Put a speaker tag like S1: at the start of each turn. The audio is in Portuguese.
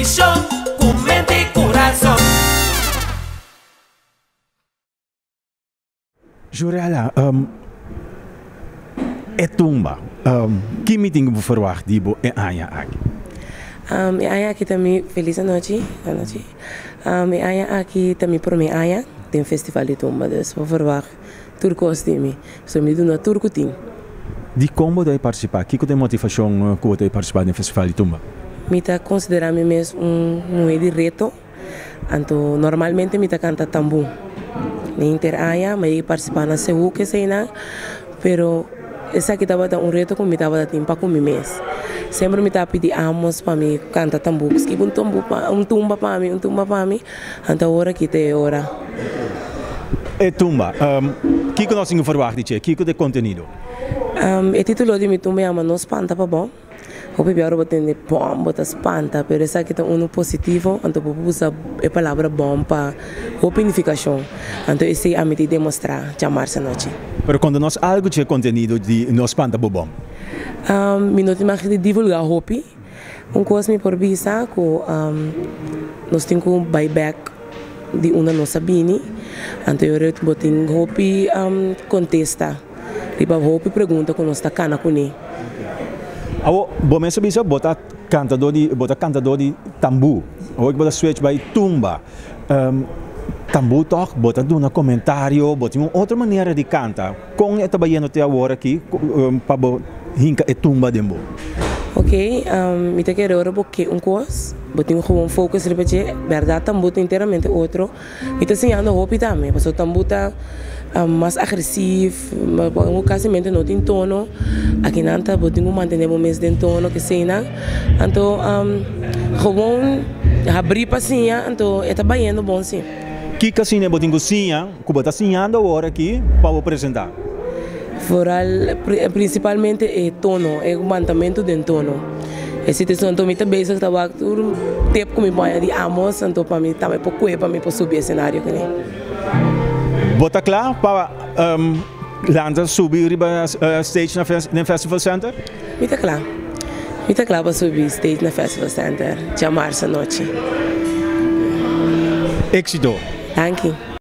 S1: show com mente e coração.
S2: Jurela, é tumba. Que meeting você verwacht die é Aya aqui?
S3: Aya aqui também, feliz noite. Aya aqui também por mim, Aya, tem festival de tumba, dus vou verwacht turcos de mim. So me do na turco team.
S2: De como de participar? Que tem motivação que você participar no festival de tumba?
S3: Me tá considerar me mesmo de reto. Então, normalmente me tá canta tambu. Nem ter Aya, mas participar na CU que sei não, pero essa aqui estava reto que me estava dando tempo com mim mesmo. Sempre me estava pedindo amos para mim cantar tambu, que tumba para mim, então hora que tem hora.
S2: É tumba. Que nós temos verwacht de que de conteúdo?
S3: O título de minha tumba é Não Espanta para bom. Eu pior botar bom, botar espanta, pero essa aqui tem positivo, então eu uso a palavra bom para opinificação. Então esse é a me demonstrar, chamar-se noite.
S2: Pero quando nós algo de conteúdo de não espanta bom.
S3: Me não tem de divulgar hopi. Coisa me por visa que nós temos buyback de uma nossa bini. Então eu botei hopi contesta. Riba hopi pergunta que nós está cana com ele.
S2: Bom, mas você bota cantador de tambu. Ou bota switch by tumba. Tambu toch, bota do na comentário, bota uma outra maneira de cantar. Com esta baiano até agora aqui, para hinca e tumba de mo.
S3: Ok, me te quero agora porque coisa, botei gewoon focus repete, verdade tambu tá inteiramente outro. Me te ensinando hopi também, porque o tambu tá mais agressivo, mas casamento não tem tono. Aqui não tá, botei manter o mês de tono que sei não. Então, gewoon abrir passinha, então é tá baiano bom sim.
S2: Que casinha botin cozinha, que bota sinhando agora aqui para apresentar.
S3: Principalmente é tono, é o mantamento de tono. Esse texto então me também se estava tudo tempo com me banha de amos, então para mim também pouco para mim para subir o cenário que nem.
S2: Bota claro para lançar subir riba stage na Festival Center?
S3: Me tá claro para subir stage na Festival Center, chamar-se noite.
S2: Éxito.
S3: Thank you.